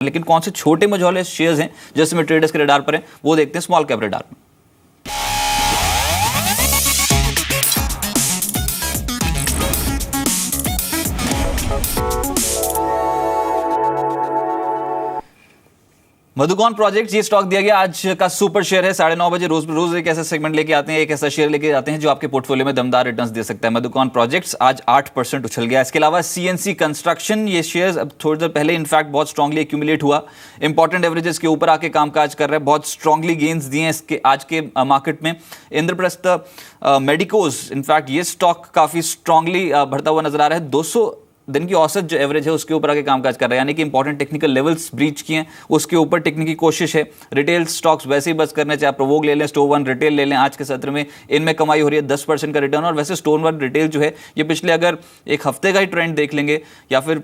लेकिन कौन से छोटे मझौले शेयर्स हैं जैसे में ट्रेडर्स के रडार पर हैं, वो देखते हैं स्मॉल कैप रडार में। मधुकॉन प्रोजेक्ट्स, ये स्टॉक दिया गया आज का सुपर शेयर है। 9:30 बजे रोज एक ऐसा सेगमेंट लेके आते हैं, एक ऐसा शेयर लेके आते हैं जो आपके पोर्टफोलियो में दमदार रिटर्न्स दे सकता है। मधुकॉन प्रोजेक्ट्स आज 8% उछल गया। इसके अलावा सीएनसी कंस्ट्रक्शन, ये शेयर अब थोड़ी देर पहले इनफैक्ट बहुत स्ट्रांगली एक्यूमुलेट हुआ, इंपॉर्टेंट एवरेजेस के ऊपर आके कामकाज कर रहा है, बहुत स्ट्रांगली गेन्स दिए हैं इसके आज के मार्केट में। इंद्रप्रस्थ मेडिकोज, इनफैक्ट ये स्टॉक काफी स्ट्रांगली बढ़ता हुआ नजर आ रहा है, 200 दिन की औसत जो एवरेज है उसके ऊपर आके कामकाज कर रहा है, यानी कि इंपॉर्टेंट टेक्निकल लेवल्स ब्रीच किए हैं, उसके ऊपर टिकने की कोशिश है। रिटेल स्टॉक्स वैसे ही बस करने, चाहे प्रोवोग ले लें, स्टोर वन रिटेल ले लें, आज के सत्र में इनमें कमाई हो रही है 10% का रिटर्न। और वैसे स्टोर वन रिटेल जो है ये पिछले अगर एक हफ्ते का ही ट्रेंड देख लेंगे या फिर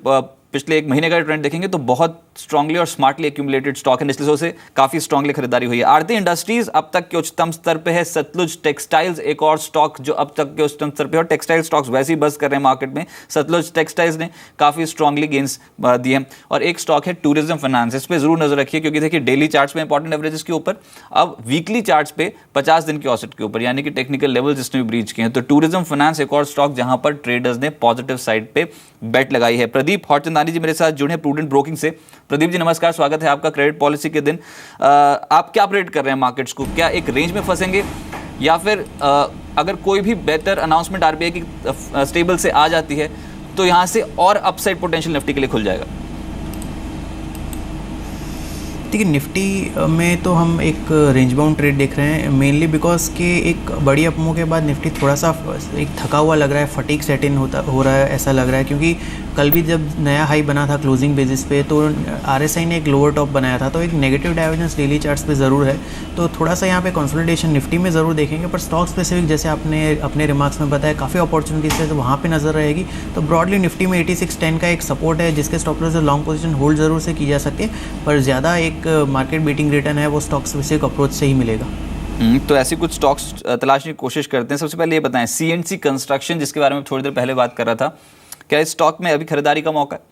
पिछले एक महीने का ट्रेंड देखेंगे तो बहुत स्ट्रांगली और स्मार्टली एक्यूमुलेटेड स्टॉक है, निचले सौ से काफी स्ट्रांगली खरीदारी हुई है। आरती इंडस्ट्रीज अब तक के उच्चतम स्तर पे है। सतलुज टेक्सटाइल्स एक और स्टॉक जो अब तक के उच्चतम स्तर पे, और टेक्सटाइल स्टॉक्स वैसे ही बस कर रहे हैं मार्केट में। सतलुज टेक्सटाइल्स ने काफी स्ट्रांगली गेन्स दिए हैं। और एक स्टॉक है टूरिज्म फाइनेंस, इस पर जरूर नजर रखिए क्योंकि देखिए डेली चार्ट्स में इंपॉर्टेंट एवरेजेस के ऊपर, अब वीकली चार्ट्स पे 50 दिन के औसत के ऊपर, यानी कि टेक्निकल लेवल जिसने भी ब्रीच किए हैं। तो टूरिज्म फाइनेंस एक और स्टॉक जहां पर ट्रेडर्स ने पॉजिटिव साइड पे बेट लगाई है। प्रदीप हौचंदानी जी मेरे साथ जुड़े हैं प्रूडेंट ब्रोकिंग से। प्रदीप जी नमस्कार, स्वागत है आपका क्रेडिट पॉलिसी के दिन। आप क्या प्रेडिक्ट कर रहे हैं मार्केट्स को, क्या एक रेंज में फंसेंगे या फिर अगर कोई भी बेहतर अनाउंसमेंट आरबीआई की स्टेबल से आ जाती है तो यहां से और अपसाइड पोटेंशियल निफ्टी के लिए खुल जाएगा? देखिए निफ्टी में तो हम एक रेंज बाउंड ट्रेड देख रहे हैं, मेनली बिकॉज के एक बड़ी अपमूव के बाद निफ्टी थोड़ा सा एक थका हुआ लग रहा है, फटीग सेट इन हो रहा है ऐसा लग रहा है। क्योंकि कल भी जब नया हाई बना था क्लोजिंग बेसिस पे तो आरएसआई ने एक लोअर टॉप बनाया था, तो एक नेगेटिव डाइवर्जेंस डेली चार्ट्स पे ज़रूर है। तो थोड़ा सा यहाँ पे कंसोलिडेशन निफ्टी में ज़रूर देखेंगे, पर स्टॉक स्पेसिफिक जैसे आपने अपने रिमार्क्स में बताया काफ़ी अपॉर्चुनिटीज है तो वहाँ पे नज़र रहेगी। तो ब्रॉडली निफ्टी में 8610 का एक सपोर्ट है जिसके स्टॉप लॉस से लॉन्ग पोजीशन होल्ड ज़रूर से की जा सकती है, पर ज़्यादा एक मार्केट बीटिंग रिटर्न है वो स्टॉक स्पेसिफिक अप्रोच से ही मिलेगा। तो ऐसी कुछ स्टॉक्स तलाशने की कोशिश करते हैं। सबसे पहले ये बताएं सीएनसी कंस्ट्रक्शन जिसके बारे में थोड़ी देर पहले बात कर रहा था, क्या इस स्टॉक में अभी खरीदारी का मौका है?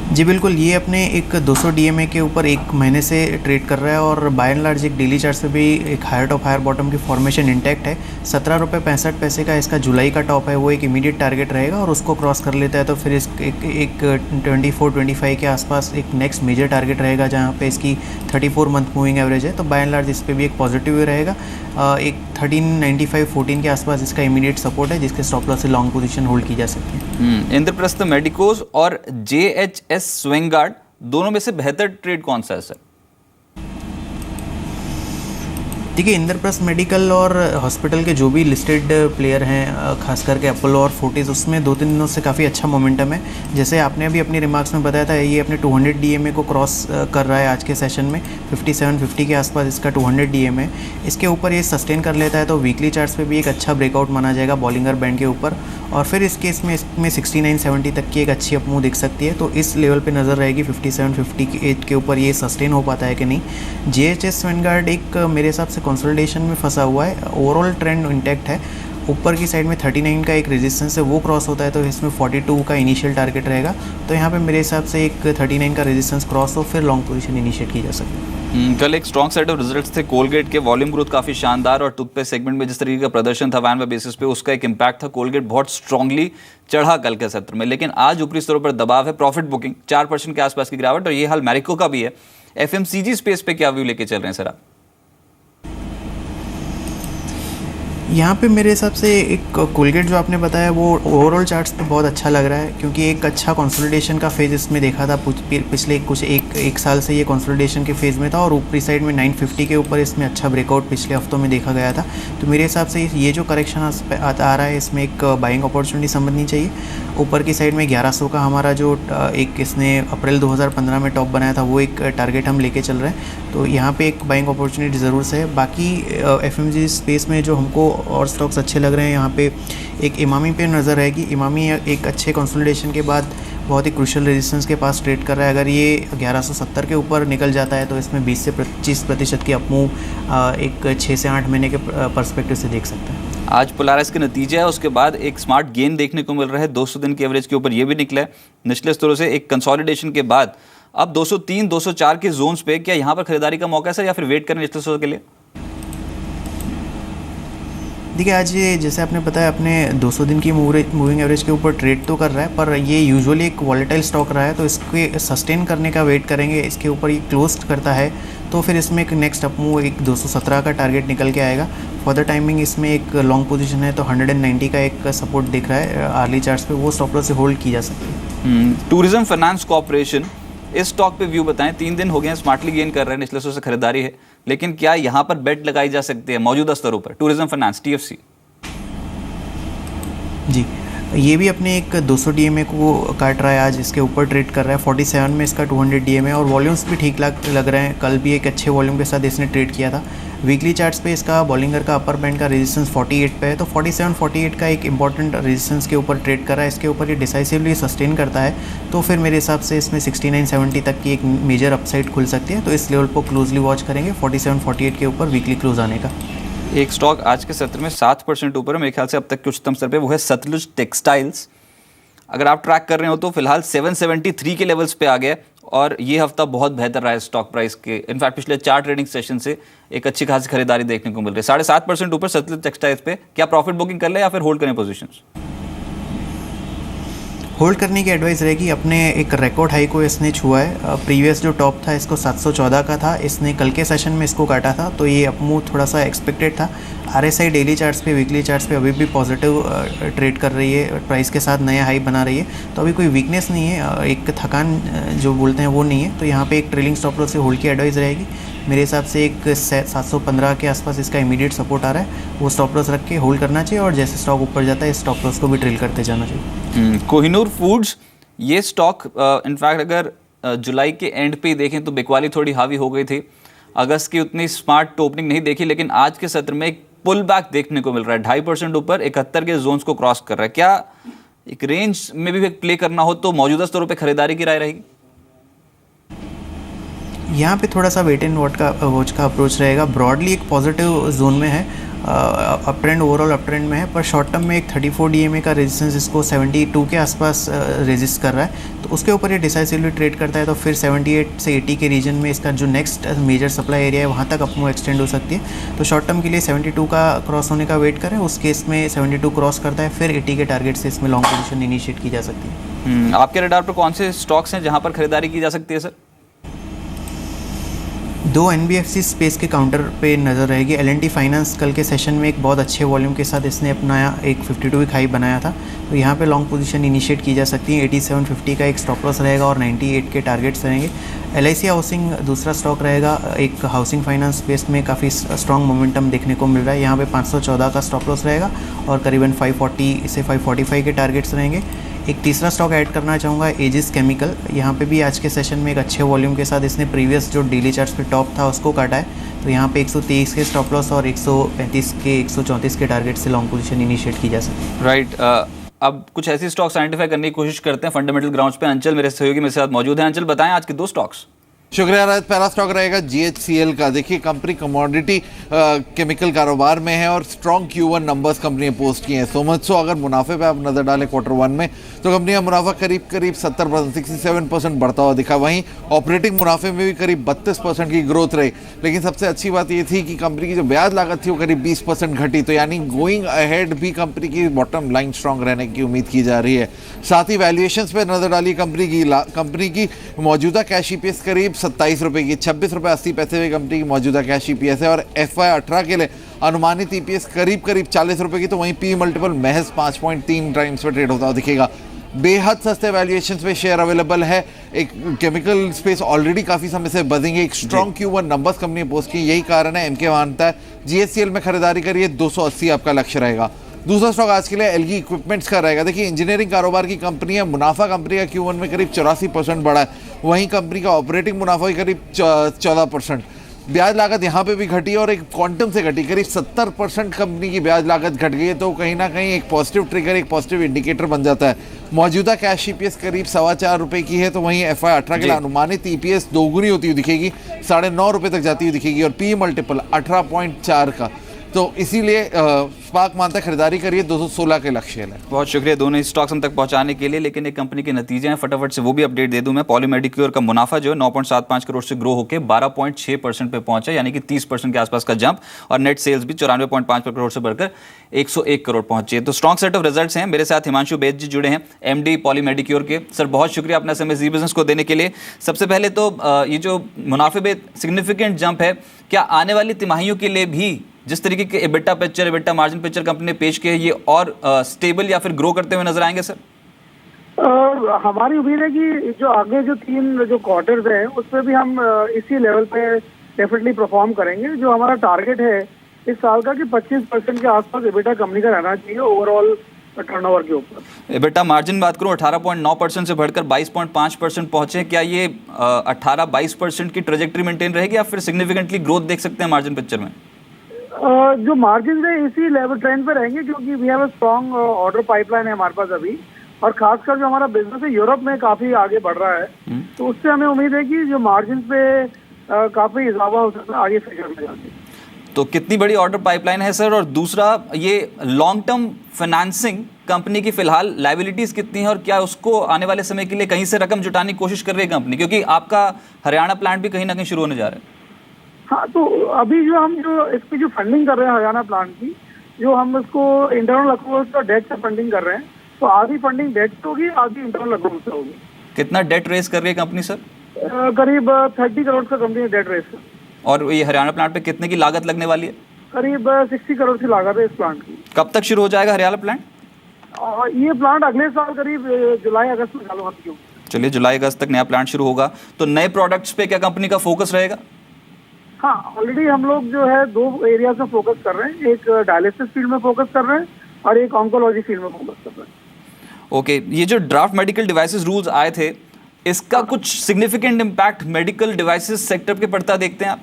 जी बिल्कुल, ये अपने एक 200 डीएमए के ऊपर एक महीने से ट्रेड कर रहा है और बाय एंड लार्ज एक डेली चार्ट पे भी एक हायर टॉप हायर बॉटम की फॉर्मेशन इंटैक्ट है। 17 रुपये 65 पैसे का इसका जुलाई का टॉप है, वो एक इमीडिएट टारगेट रहेगा और उसको क्रॉस कर लेता है तो फिर इस एक 24-25 के आसपास एक नेक्स्ट मेजर टारगेट रहेगा जहाँ पे इसकी 34 मंथ मूविंग एवरेज है। तो बाय एंड लार्ज इस पर भी एक पॉजिटिव रहेगा। एक 1395-14 के आसपास इसका इमीडिएट सपोर्ट है जिसके स्टॉप लॉस से लॉन्ग पोजीशन होल्ड की जा सकती है। इंद्रप्रस्थ मेडिकोज और जेएचएस स्विंगार्ड दोनों में से बेहतर ट्रेड कौन सा है सर? देखिए इंद्रप्रस्थ मेडिकल और हॉस्पिटल के जो भी लिस्टेड प्लेयर हैं खास करके अपोलो और फोर्टिस, उसमें 2-3 दिनों से काफ़ी अच्छा मोमेंटम है। जैसे आपने अभी अपनी रिमार्क्स में बताया था ये अपने 200 डीएमए को क्रॉस कर रहा है आज के सेशन में, 5750 के आसपास इसका 200 डीएमए। इसके ऊपर ये सस्टेन कर लेता है तो वीकली चार्ट्स पे भी एक अच्छा ब्रेकआउट माना जाएगा बॉलिंगर बैंड के ऊपर, और फिर इस केस में इसमें 6970 तक की एक अच्छी अपमूव दिख सकती है। तो इस लेवल पे नज़र रहेगी 5758 के ऊपर ये सस्टेन हो पाता है कि नहीं। जेएचएस स्विंगार्ड एक मेरे हिसाब से कंसोलिडेशन में फंसा हुआ है, ओवरऑल ट्रेंड इंटैक्ट है। ऊपर की साइड में 39 का एक रेजिस्टेंस है वो क्रॉस होता है तो इसमें 42 का इनिशियल टारगेट रहेगा। तो यहाँ पे मेरे हिसाब से एक 39 का रेजिस्टेंस क्रॉस हो फिर लॉन्ग पोजीशन इनिशिएट की जा सकती है। कल एक स्ट्रॉन्ग सेट ऑफ रिजल्ट्स थे कोलगेट के, वॉल्यूम ग्रोथ काफ़ी शानदार और टूथपेस्ट सेगमेंट में जिस तरीके का प्रदर्शन था वैन बेसिस पे उसका एक इम्पैक्ट था। कोलगेट बहुत स्ट्रांगली चढ़ा कल के सत्र में, लेकिन आज ऊपरी स्तरों पर दबाव है। प्रॉफिट बुकिंग 4% के आसपास की गिरावट और ये हाल मैरिको का भी है। एफएमसीजी स्पेस पे क्या व्यू लेके चल रहे हैं सर आप? यहाँ पे मेरे हिसाब से एक कोलगेट जो आपने बताया वो ओवरऑल चार्ट्स पे बहुत अच्छा लग रहा है क्योंकि एक अच्छा कंसोलिडेशन का फेज इसमें देखा था पिछले एक साल से ये कंसोलिडेशन के फेज़ में था और ऊपरी साइड में 950 के ऊपर इसमें अच्छा ब्रेकआउट पिछले हफ्तों में देखा गया था। तो मेरे हिसाब से ये जो करेक्शन आ रहा है इसमें एक बाइंग अपॉर्चुनिटी समझनी चाहिए। ऊपर की साइड में 1100 का हमारा जो एक इसने अप्रैल 2015 में टॉप बनाया था वो एक टारगेट हम लेके चल रहे हैं, तो यहाँ पे एक बाइंग अपॉर्चुनिटी ज़रूर से है। बाकी एफएमजी स्पेस में जो हमको और स्टॉक्स अच्छे लग रहे हैं यहाँ पे एक इमामी पे नज़र रहेगी। इमामी एक अच्छे कंसोलिडेशन के बाद बहुत ही क्रूशियल रेजिस्टेंस के पास ट्रेड कर रहा है। अगर ये 1170 के ऊपर निकल जाता है तो इसमें 20 से 25% की अपमूव एक 6 से 8 महीने के पर्सपेक्टिव से देख सकते हैं। आज पोलारिस के नतीजे है, उसके बाद एक स्मार्ट गेन देखने को मिल रहा है 200 दिन के एवरेज के ऊपर, ये भी निकला है निचले स्तरों से एक कंसोलिडेशन के बाद। अब 203 204 के जोन्स पे क्या यहाँ पर खरीदारी का मौका है सर, या फिर वेट करें निचले स्तरों के लिए? देखिए आज ये जैसे आपने बताया अपने 200 दिन की मूविंग एवरेज के ऊपर ट्रेड तो कर रहा है, पर ये यूजुअली एक वॉलेटाइल स्टॉक रहा है, तो इसके सस्टेन करने का वेट करेंगे। इसके ऊपर ये क्लोज करता है तो फिर इसमें एक नेक्स्ट अप मूव एक 217 का टारगेट निकल के आएगा। फॉर द टाइमिंग इसमें एक लॉन्ग पोजीशन है तो 190 का एक सपोर्ट दिख रहा है आर्ली चार्ट्स पे, वो स्टॉप लॉस से होल्ड की जा सकती है। टूरिज्म फाइनेंस कॉर्पोरेशन, इस स्टॉक पे व्यू बताएं। 3 दिन हो गए हैं, स्मार्टली गेन कर रहे हैं, निचले स्तरों से खरीदारी है, लेकिन क्या यहाँ पर बेट लगाई जा सकती है मौजूदा स्तरों पर? टूरिज्म फाइनेंस TFC जी, ये भी अपने एक 200 DMA को काट रहा है, आज इसके ऊपर ट्रेड कर रहा है। 47 में इसका 200 DMA और वॉल्यूम्स भी ठीक लग रहे हैं। कल भी एक अच्छे वॉल्यूम के साथ इसने ट्रेड किया था। वीकली चार्ट्स पे इसका बॉलिंगर का अपर बैंड का रेजिस्टेंस 48 पे है, तो 47-48 का एक इंपॉर्टेंट रेजिस्टेंस के ऊपर ट्रेड कर रहा है। इसके ऊपर ये डिसाइसिवली सस्टेन करता है तो फिर मेरे हिसाब से इसमें 69-70 तक की एक मेजर अपसाइड खुल सकती है, तो इस लेवल को क्लोजली वॉच करेंगे 47-48 के ऊपर वीकली क्लोज आने का। एक स्टॉक आज के सत्र में 7% ऊपर है मेरे ख्याल से अब तक के उच्चतम स्तर पे, वो है सतलुज टेक्सटाइल्स। अगर आप ट्रैक कर रहे हो तो फिलहाल 773 के लेवल्स पे आ गया और ये हफ्ता बहुत बेहतर रहा है स्टॉक प्राइस के। इनफैक्ट पिछले 4 ट्रेडिंग सेशन से एक अच्छी खासी खरीदारी देखने को मिल रही है। 7.5% ऊपर सतलुज टेक्सटाइल्स पे। क्या प्रॉफिट बुकिंग कर ले या फिर होल्ड करें पोजीशंस? होल्ड करने की एडवाइस रहेगी। अपने एक रिकॉर्ड हाई को इसने छुआ है। प्रीवियस जो टॉप था इसको 714 का था, इसने कल के सेशन में इसको काटा था, तो ये अपमूव थोड़ा सा एक्सपेक्टेड था। RSI डेली चार्ट्स पे वीकली चार्ट्स पे अभी भी पॉजिटिव ट्रेड कर रही है, प्राइस के साथ नया हाई बना रही है, तो अभी कोई वीकनेस नहीं है, एक थकान जो बोलते हैं वो नहीं है। तो यहाँ पे एक ट्रेलिंग स्टॉप लॉस से होल्ड की एडवाइस रहेगी। मेरे हिसाब से एक 715 के आसपास इसका इमीडिएट सपोर्ट आ रहा है, वो स्टॉप लॉस रख के होल्ड करना चाहिए और जैसे स्टॉक ऊपर जाता है इस स्टॉप लॉस को भी ट्रेल करते जाना चाहिए। कोहिनूर फूड्स, ये स्टॉक इनफैक्ट अगर जुलाई के एंड पे ही देखें तो बिकवाली थोड़ी हावी हो गई थी। अगस्त की उतनी स्मार्ट ओपनिंग नहीं देखी, लेकिन आज के सत्र में एक पुल बैक देखने को मिल रहा है। 2.5% ऊपर 71 के जोन्स को क्रॉस कर रहा है। क्या एक रेंज में भी प्ले करना हो तो मौजूदा स्तरों पे खरीदारी की राय रहेगी? यहाँ पे थोड़ा सा वेट एंड वॉच का अप्रोच रहेगा। ब्रॉडली एक पॉजिटिव जोन में है, up trend overall up trend में है, पर शॉर्ट टर्म में एक 34 DMA का रेजिस्टेंस इसको 72 के आसपास रेजिस्ट कर रहा है, तो उसके ऊपर ये डिसाइसिवली ट्रेड करता है तो फिर 78 से 80 के रीजन में इसका जो नेक्स्ट मेजर सप्लाई एरिया है वहाँ तक अपमूव एक्सटेंड हो सकती है। तो शॉर्ट टर्म के लिए 72 का क्रॉस होने का वेट करें, उस केस में 72 क्रॉस करता है फिर 80 के टारगेट से इसमें लॉन्ग पोजीशन इनिशिएट की जा सकती है। आपके रडार पर कौन से स्टॉक्स हैं जहाँ पर खरीदारी की जा सकती है सर? 2 NBFC स्पेस के काउंटर पे नज़र रहेगी। L&T फाइनेंस कल के सेशन में एक बहुत अच्छे वॉल्यूम के साथ इसने अपनाया, एक 52 वीक हाई बनाया था, तो यहाँ पे लॉन्ग पोजीशन इनिशिएट की जा सकती है। 87.50 का एक स्टॉप लॉस रहेगा और 98 के टारगेट्स रहेंगे। LIC हाउसिंग दूसरा स्टॉक रहेगा, एक हाउसिंग फाइनेंस स्पेस में काफ़ी स्ट्रॉन्ग मोमेंटम देखने को मिल रहा है। यहाँ पे 514 का स्टॉप लॉस रहेगा और करीबन 540 से 545 के टारगेट्स रहेंगे। एक तीसरा स्टॉक ऐड करना चाहूँगा एजिस केमिकल। यहाँ पे भी आज के सेशन में एक अच्छे वॉल्यूम के साथ इसने प्रीवियस जो डेली चार्ट्स पे टॉप था उसको काटा है, तो यहाँ पे 123 के स्टॉप लॉस और 135 के 134 के टारगेट से लॉन्ग पोजीशन इनिशिएट की जा सकती है। राइट, अब कुछ ऐसी स्टॉक्स आइडेंटिफाई करने की कोशिश करते हैं फंडामेंटल ग्राउंड्स पे। अंचल मेरे सहयोगी मेरे साथ मौजूद है। अंचल, बताएं आज के 2 स्टॉक्स। शुक्रिया राज। पहला स्टॉक रहेगा GHCL का। देखिए कंपनी कमोडिटी केमिकल कारोबार में है और स्ट्रॉन्ग Q1 नंबर्स कंपनी ने पोस्ट किए हैं। सो मच सो अगर मुनाफे पे आप नजर डालें Q1 में तो कंपनी का मुनाफा करीब 70% 67% बढ़ता हुआ दिखा। वहीं ऑपरेटिंग मुनाफे में भी करीब 32% की ग्रोथ रही। लेकिन सबसे अच्छी बात ये थी कि कंपनी की जो ब्याज लागत थी वो करीब 20% घटी, तो यानी गोइंग अहेड भी कंपनी की बॉटम लाइन स्ट्रॉन्ग रहने की उम्मीद की जा रही है। साथ ही वैल्यूएशंस पे नजर डाली कंपनी की मौजूदा कैश EPS करीब 27 रुपये की, 26 रुपये 80 पैसे में कंपनी की मौजूदा कैश EPS है और FY18 के लिए अनुमानित EPS करीब 40 रुपये की, तो वहीं P मल्टीपल महज 5.3 टाइम्स पर ट्रेड होता हुआ दिखेगा। बेहद सस्ते वैल्यूएशंस पे शेयर अवेलेबल है। एक केमिकल स्पेस ऑलरेडी काफ़ी समय से बदेंगे। एक स्ट्रॉन्ग Q1 नंबर्स कंपनी ने पोस्ट की, यही कारण है MK मानता है GHCL में खरीदारी करिए, 280 आपका लक्ष्य रहेगा। दूसरा स्टॉक आज के लिए एलगी इक्विपमेंट्स का रहेगा। देखिए इंजीनियरिंग कारोबार की कंपनी है, मुनाफा कंपनी का Q1 में करीब 84% बढ़ा है, वहीं कंपनी का ऑपरेटिंग मुनाफा भी करीब 14%। ब्याज लागत यहाँ पे भी घटी और एक क्वांटम से घटी, करीब 70% कंपनी की ब्याज लागत घट गई है, तो कहीं ना कहीं एक पॉजिटिव ट्रिगर, एक पॉजिटिव इंडिकेटर बन जाता है। मौजूदा कैश EPS करीब 4.25 रुपये की है, तो वहीं FY18 के लिए अनुमानित EPS दोगुनी होती हुई दिखेगी, 9.5 रुपये तक जाती हुई दिखेगी और P मल्टीपल 18.4 का। तो इसीलिए स्पार्क मानता है खरीदारी करिए, 216 के लक्ष्य है। बहुत शुक्रिया दोनों स्टॉक्स हम तक पहुंचाने के लिए। लेकिन एक कंपनी के नतीजे हैं, फटाफट से वो भी अपडेट दे दूं मैं। पॉलीमेडिक्योर का मुनाफा जो है 9.75 करोड़ से ग्रो होकर 12.6% पे पहुंचा, यानी कि 30% के आसपास का जंप। और नेट सेल्स भी 94.5 करोड़ से बढ़कर 101 करोड़ पहुंचे। तो स्ट्रॉन्ग सेट ऑफ रिजल्ट्स हैं। मेरे साथ हिमांशु बेद जी जुड़े हैं, एमडी पॉलीमेडिक्योर के। सर बहुत शुक्रिया अपना समय जी बिजनेस को देने के लिए। सबसे पहले तो ये जो मुनाफे में सिग्निफिकेंट जंप है, क्या आने वाली तिमाहियों के लिए भी जिस तरीके के EBITDA picture, EBITDA margin picture company ने पेश किए, ये और स्टेबल या फिर ग्रो करते हुए नजर आएंगे सर? हमारी उम्मीद है कि जो आगे जो 3 जो क्वार्टर्स हैं उसमें भी हम इसी लेवल पे डेफिनेटली परफॉर्म करेंगे। जो हमारा टारगेट है इस साल का कि 25% के आसपास एबिटा कंपनी का रहना चाहिए ओवरऑल टर्नओवर के ऊपर। एबिटा मार्जिन बात करूं 18.9% से बढ़कर 22.5% पहुंचे। क्या ये 18-22% की ट्रेजेक्ट्री मेंटेन रहेगी या फिर सिग्निफिकेंटली ग्रोथ देख सकते हैं मार्जिन पिक्चर में? जो मार्जिन है इसी लेवल ट्रेंड पे रहेंगे, क्योंकि we have a strong order pipeline है हमारे पास अभी, और खासकर जो हमारा बिजनेस है यूरोप में काफी आगे बढ़ रहा है। तो उससे हमें उम्मीद है कि जो मार्जिन पे काफी इजाफा हो सकता है आगे फ्यूचर में जाके। तो कितनी बड़ी ऑर्डर पाइपलाइन है सर? और दूसरा, ये लॉन्ग टर्म फाइनेंसिंग कंपनी की फिलहाल लायबिलिटीज कितनी है और क्या उसको आने वाले समय के लिए कहीं से रकम जुटाने की कोशिश कर रही है कंपनी, क्योंकि आपका हरियाणा प्लांट भी कहीं ना कहीं शुरू होने जा रहा है? हाँ, तो अभी जो हम जो इसकी जो फंडिंग कर रहे हैं हरियाणा प्लांट की, जो हम उसको इंटरनल अक्रूवल्स का डेट से फंडिंग कर रहे हैं, तो आधी फंडिंग डेट से होगी, आधी इंटरनल अक्रूवल से होगी। कितना डेट रेस कर रही है कंपनी सर? करीब 30 करोड़ का कंपनी डेट रेस है। और ये हरियाणा प्लांट पे कितने की लागत लगने वाली है? करीब 60 करोड़ की लागत है इस प्लांट की। कब तक शुरू हो जाएगा हरियाणा प्लांट? ये प्लांट अगले साल करीब जुलाई अगस्त में चालू होती है। चलिए, जुलाई अगस्त तक नया प्लांट शुरू होगा। तो नए प्रोडक्ट्स पे क्या कंपनी का फोकस रहेगा? हाँ, ऑलरेडी हम लोग जो है 2 एरियाज में फोकस कर रहे हैं। एक डायलिसिस फील्ड में फोकस कर रहे हैं और एक ऑन्कोलॉजी फील्ड में फोकस कर रहे हैं। ओके, ये जो ड्राफ्ट मेडिकल डिवाइसेस रूल्स आए थे, इसका कुछ significant impact medical devices sector पे पड़ता देखते हैं आप?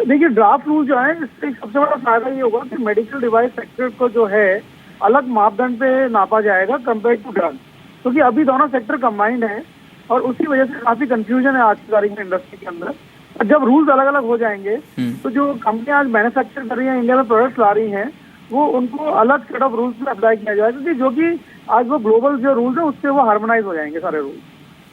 देखिए, ड्राफ्ट रूल जो है इससे सबसे बड़ा फायदा ये होगा कि मेडिकल डिवाइस सेक्टर को जो है अलग मापदंड पे नापा जाएगा कंपेयर टू ड्रग, क्योंकि अभी दोनों सेक्टर कंबाइंड है और उसी वजह से काफी कंफ्यूजन है आज की तारीख में इंडस्ट्री के अंदर। और जब रूल्स अलग अलग हो जाएंगे तो जो कंपनियां आज मैन्युफैक्चर कर रही हैं, इंडिया में प्रोडक्ट्स ला रही हैं, वो उनको अलग सेट ऑफ रूल्स में अप्लाई किया जाएगा, क्योंकि जो कि आज वो ग्लोबल जो रूल्स है उससे वो हार्मोनाइज हो जाएंगे सारे रूल्स।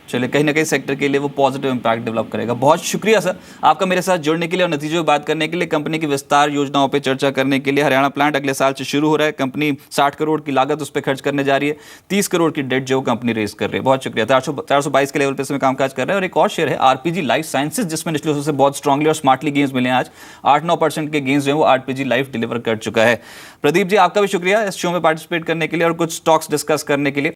चलिए, कहीं ना कहीं सेक्टर के लिए वो पॉजिटिव इंपैक्ट डेवलप करेगा। बहुत शुक्रिया सर आपका मेरे साथ जुड़ने के लिए और नतीजों पर बात करने के लिए, कंपनी की विस्तार योजनाओं पे चर्चा करने के लिए। हरियाणा प्लांट अगले साल से शुरू हो रहा है। कंपनी 60 करोड़ की लागत उस पर खर्च करने जा रही है, 30 करोड़ की डेट जो कंपनी रेज कर रही है। बहुत शुक्रिया। 422 के लेवल पे इसमें कामकाज कर रहा है। और एक और शेयर है आरपीजी लाइफ साइंसेज, जिसमें निचले से बहुत स्ट्रांगली और स्मार्टली गेंस मिले हैं। आज 8-9% के गेंस जो है वो आरपीजी लाइफ डिलीवर कर चुका है। प्रदीप जी, आपका भी शुक्रिया इस शो में पार्टिसिपेट करने के लिए और कुछ स्टॉक्स डिस्कस करने के लिए।